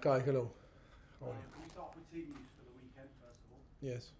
Kai, hello. How are you? Can we start with team news for the weekend, first of all? Yes.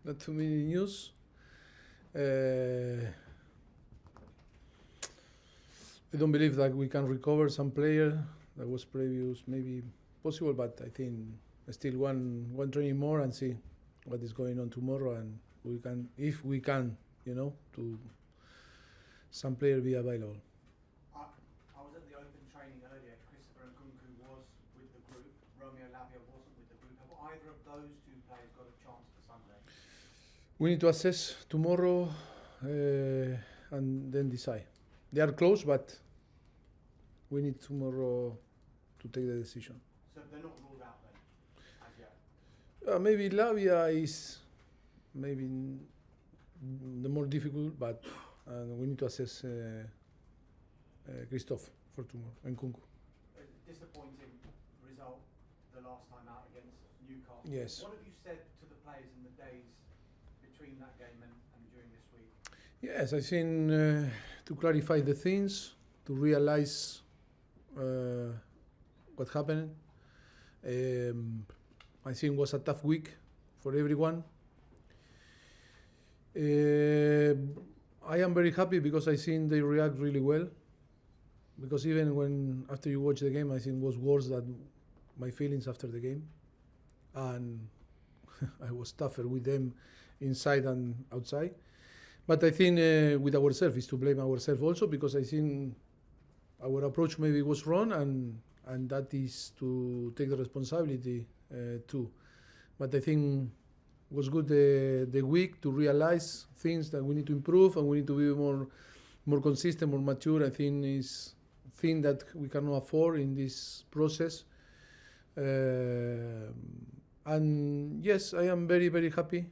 Not too many news. I don't believe that we can recover some player that was previous, maybe possible, but I think still one training more and see what is going on tomorrow, and we can, if we can, to some player be available. I was at the open training earlier. Christopher Nkunku was with the group. Romeo Lavia wasn't with the group. Have either of those two players got a chance for Sunday? We need to assess tomorrow and then decide. They are close, but we need tomorrow to take the decision. So they're not ruled out then, as yet? Maybe Lavia is maybe the more difficult, but we need to assess Christophe for tomorrow and Nkunku. A disappointing result the last time out against Newcastle. Yes. What have you said to the players in the days between that game and during this week? Yes, I think to clarify the things, to realize what happened. I think it was a tough week for everyone. I am very happy because I think they react really well. Because even when after you watch the game, I think it was worse than my feelings after the game, and I was tougher with them inside and outside. But I think with ourselves is to blame ourselves also, because I think our approach maybe was wrong, and that is to take the responsibility too. But I think it was good the week to realize things that we need to improve, and we need to be more consistent, more mature. I think is thing that we cannot afford in this process. And yes, I am very, very happy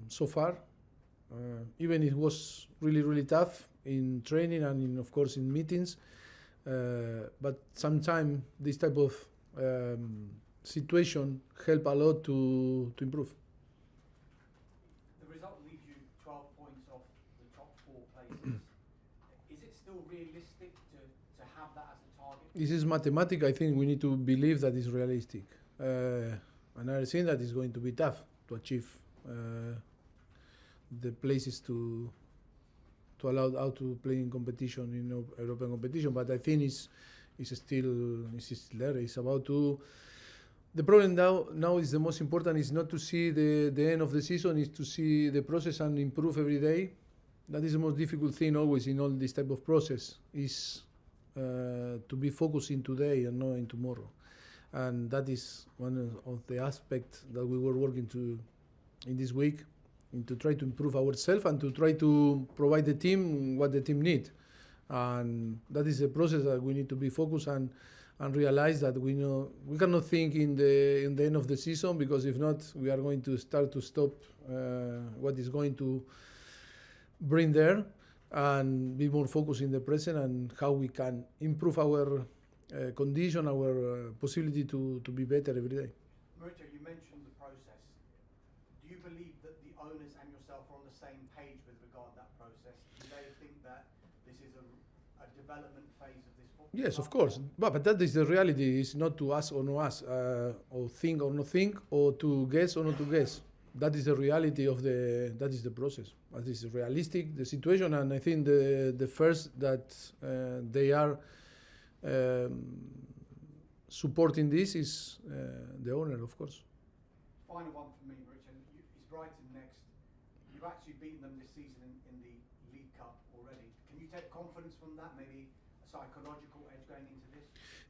so far. Even it was really, really tough in training and of course in meetings. But sometimes this type of situation help a lot to improve. The result leaves you 12 points off the top 4 places. Is it still realistic to have that as a target? This is mathematics. I think we need to believe that it's realistic. And I think that it's going to be tough to achieve the places to allow out to play in competition, European competition. But I think it's still there. It's about to. The problem now is the most important is not to see the end of the season, is to see the process and improve every day. That is the most difficult thing always in all this type of process, is to be focused in today and not in tomorrow. And that is one of the aspects that we were working to in this week, to try to improve ourselves and to try to provide the team what the team need. And that is a process that we need to be focused and realize that we cannot think in the end of the season, because if not, we are going to start to stop what is going to bring there, and be more focused in the present and how we can improve our condition, our possibility to be better every day. Mauricio, you mentioned the process. Do you believe that the owners and yourself are on the same page with regard to that process? Do they think that this is a development phase of this football? Yes, of course. But that is the reality. It's not to ask or not ask, or think or not think, or to guess or not to guess. That is the reality of that is the process. That is realistic, the situation, and I think the first that they are supporting this is the owner, of course. Final one for me, Mauricio. It's Brighton next. You've actually beaten them this season in the League Cup already. Can you take confidence from that? Maybe a psychological edge going into this?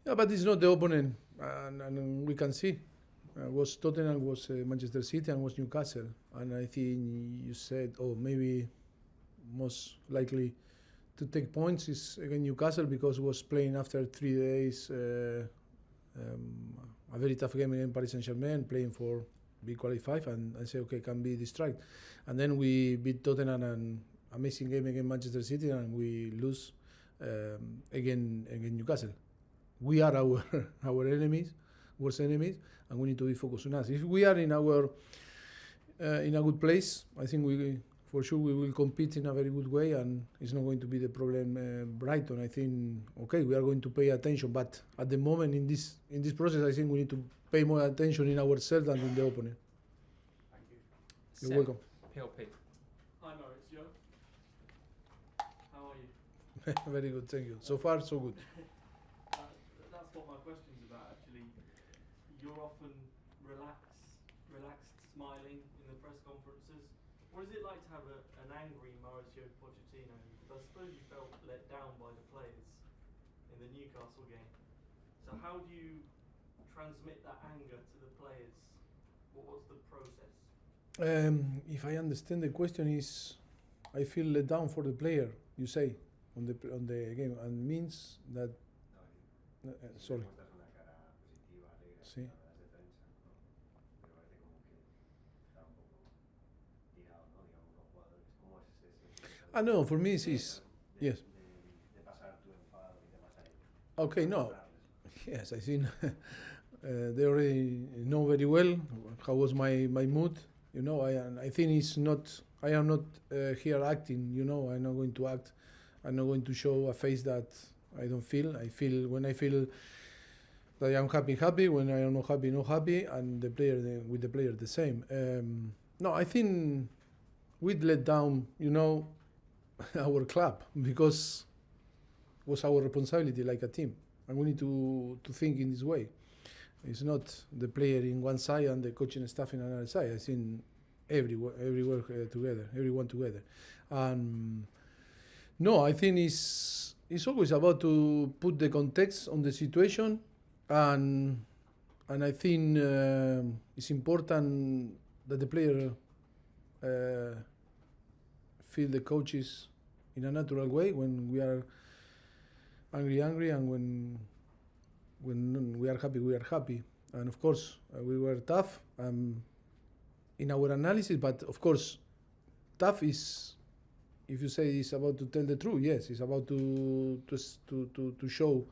Yeah, but it's not the opponent, and we can see. Was Tottenham, was Manchester City, and was Newcastle. And I think you said, maybe most likely to take points is against Newcastle, because was playing after 3 days a very tough game against Paris Saint-Germain, playing for be qualified, and I say, okay, can be distracted. And then we beat Tottenham, an amazing game against Manchester City, and we lose against Newcastle. We are our enemies, worst enemies, and we need to be focused on us. If we are in a good place, I think for sure we will compete in a very good way, and it's not going to be the problem. Brighton, I think, okay, we are going to pay attention, but at the moment in this process, I think we need to pay more attention in ourselves than in the opponent. Thank you. You're welcome. PLP. Hi Mauricio. How are you? Very good, thank you. So far, so good. That's what my question's about actually. You're often relaxed, smiling in the press conferences. What is it like to have an angry Mauricio Pochettino? Because I suppose you felt let down by the players in the Newcastle game. So how do you transmit that anger to the players? What's the process? If I understand the question is, I feel let down for the player, you say, on the game, and means that. Sorry. Sí. No, for me it's yes. Okay, no. Yes, I think they already know very well how was my mood. You know, I think it's not. I am not here acting. You know, I'm not going to act. I'm not going to show a face that I don't feel. I feel when I feel that I am happy. When I am not happy, and the player with the player the same. No, I think we'd let down. You know, our club because it was our responsibility like a team, and we need to think in this way. It's not the player in one side and the coaching staff in another side. I think everywhere together, everyone together. No, I think it's always about to put the context on the situation, and I think it's important that the player feel the coaches in a natural way when we are angry, and when we are happy. And of course, we were tough in our analysis, but of course, tough is, if you say it's about to tell the truth, yes, it's about to show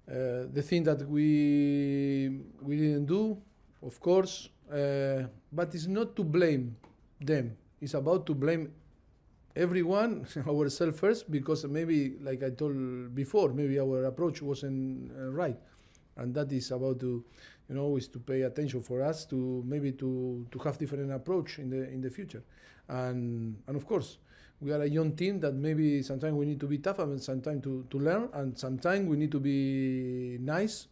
the thing that we didn't do, of course, but it's not to blame them. It's about to blame everyone, ourselves first, because maybe, like I told before, maybe our approach wasn't right, and that is about to, you know, is to pay attention for us to maybe to have different approach in the future, and of course we are a young team that maybe sometimes we need to be tough and sometimes to learn, and sometimes we need to be nice,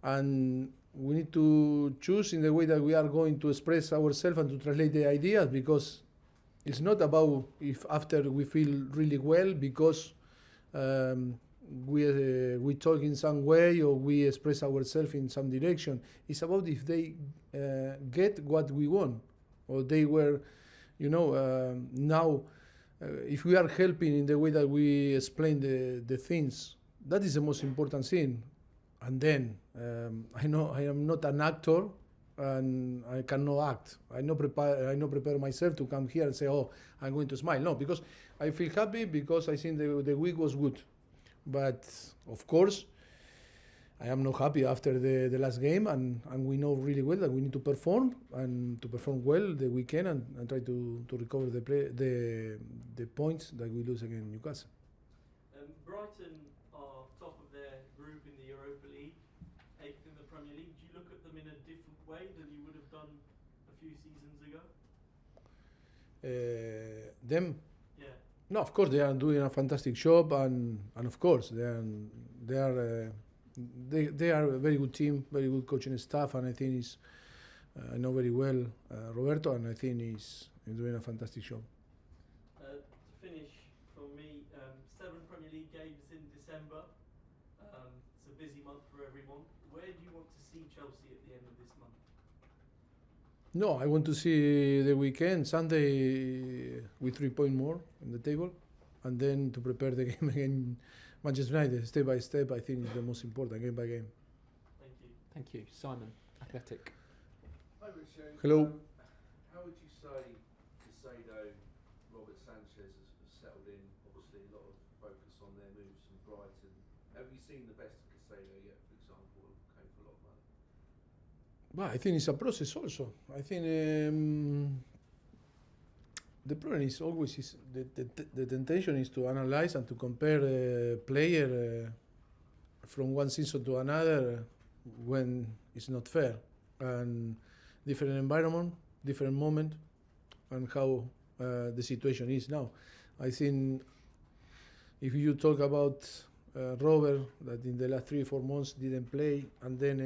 and we need to choose in the way that we are going to express ourselves and to translate the ideas, because it's not about if after we feel really well because we talk in some way or we express ourselves in some direction. It's about if they get what we want, or they were, you know, now if we are helping in the way that we explain the things, that is the most important thing. And then I know I am not an actor, and I cannot act. I not prepare myself to come here and say, oh, I'm going to smile. No, because I feel happy because I think the week was good. But of course, I am not happy after the last game, and we know really well that we need to perform and to perform well the weekend and try to recover the points that we lose against Newcastle. Brighton are top of their group in the Europa League, 8th in the Premier League. Do you look at them in a different way than you would have done a few seasons ago? Them? Yeah. No, of course they are doing a fantastic job, and of course they are a very good team, very good coaching staff, and I think I know very well Roberto, and I think he's doing a fantastic job. To finish for me, 7 Premier League games in December. It's a busy month for everyone. Where do you want to see Chelsea at the end of this month? No, I want to see the weekend, Sunday, with 3 points more in the table, and then to prepare the game against Manchester United, step by step. I think is the most important, game by game. Thank you. Thank you. Simon, Athletic. Hi, Richard. Hello. How would you say Casado, Robert Sanchez has settled in? Obviously, a lot of focus on their moves from Brighton. Have you seen the best of Casado yet, for example, who came for a lot of money? Well, I think it's a process also. I think the problem is always is the temptation is to analyze and to compare a player from one season to another when it's not fair, and different environment, different moment, and how the situation is now. I think if you talk about Robert, that in the last 3 or 4 months didn't play, and then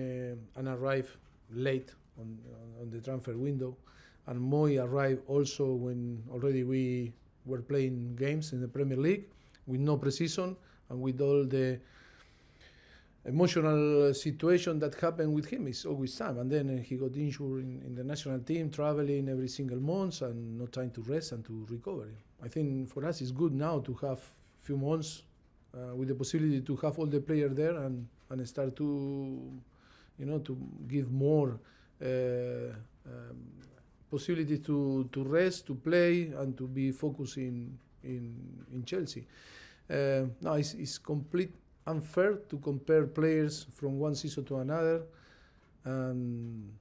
and arrived late on the transfer window, and Moy arrived also when already we were playing games in the Premier League with no pre-season and with all the emotional situation that happened with him. It's always time, and then he got injured in the national team, traveling every single month and no time to rest and to recover. I think for us it's good now to have few months with the possibility to have all the players there and start to, to give more possibility to rest, to play, and to be focused in Chelsea. Now it's complete unfair to compare players from one season to another, and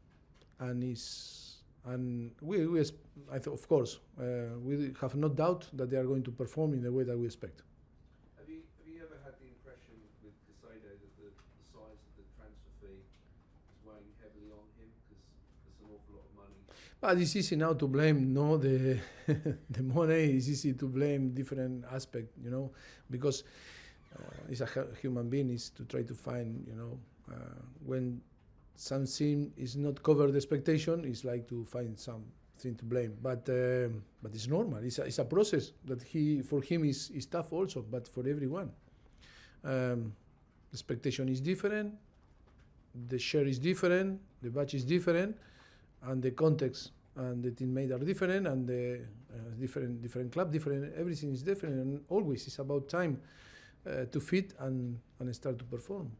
we of course we have no doubt that they are going to perform in the way that we expect. Have you ever had the impression with Caicedo that the size of the transfer fee is weighing heavily on him because there's an awful lot of money? But it's easy now to blame the the money. It's easy to blame different aspects, because it's a human being is to try to find, when something is not covered the expectation, it's like to find something to blame. But it's normal. It's a process that for him is tough also, but for everyone. The expectation is different, the share is different, the batch is different, and the context and the teammate are different, and the different club, different, everything is different, and always it's about time to fit and start to perform.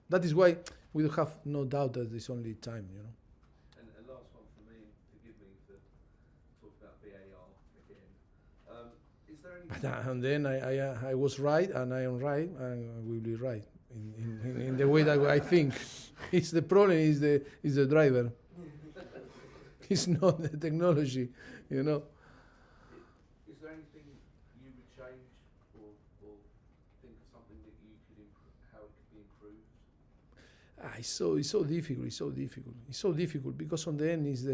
That is why we have no doubt that it's only time, And last one for me, forgive me for talking about VAR again. Is there any? But and then I was right, and I am right, and I will be right in the way that I think. It's the problem is the driver. It's not the technology, Is there anything you would change or think of something that you could how it could be improved? It's so difficult. It's so difficult because on the end is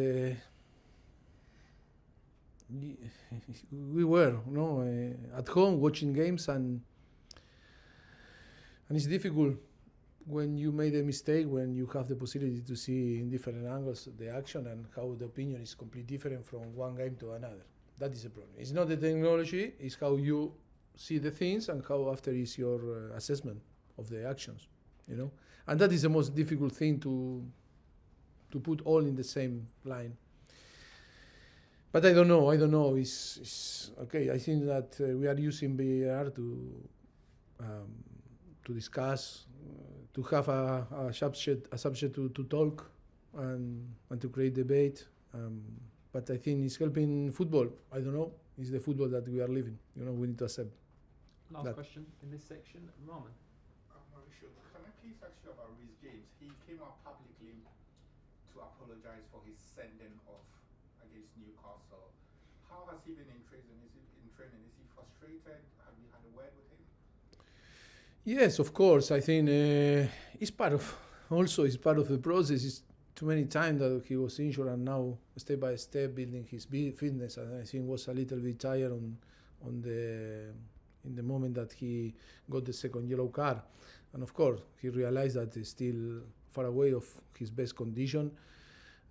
we were at home watching games, and it's difficult when you made a mistake, when you have the possibility to see in different angles the action and how the opinion is completely different from one game to another. That is the problem. It's not the technology, it's how you see the things and how after is your assessment of the actions, And that is the most difficult thing to put all in the same line. But I don't know. It's okay. I think that we are using VAR to discuss, to have a subject to talk and to create debate. But I think it's helping football. I don't know. It's the football that we are living. We need to accept. Last question in this section, Rahman. Mauricio, can I please ask you about Reece James? He came out publicly to apologise for his sending off against Newcastle. How has he been in training? Is he frustrated? Have you had a word with him? Yes, of course. I think it's part of the process. It's too many times that he was injured, and now step by step building his fitness. And I think was a little bit tired in the moment that he got the second yellow card. And of course, he realized that he's still far away of his best condition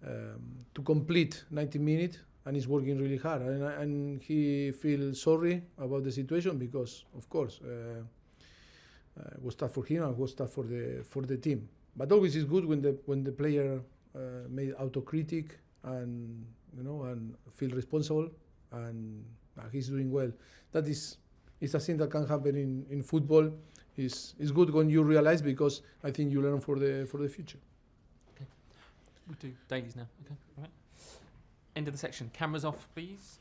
to complete 90 minutes, and he's working really hard. And he feels sorry about the situation because, of course, it was tough for him and it was tough for the team. But always it's good when the player made autocritic and and feel responsible, and he's doing well. That is a thing that can happen in football. It's good when you realize, because I think you learn for the future. Okay. We'll do dailies now. Okay. All right. End of the section. Cameras off, please.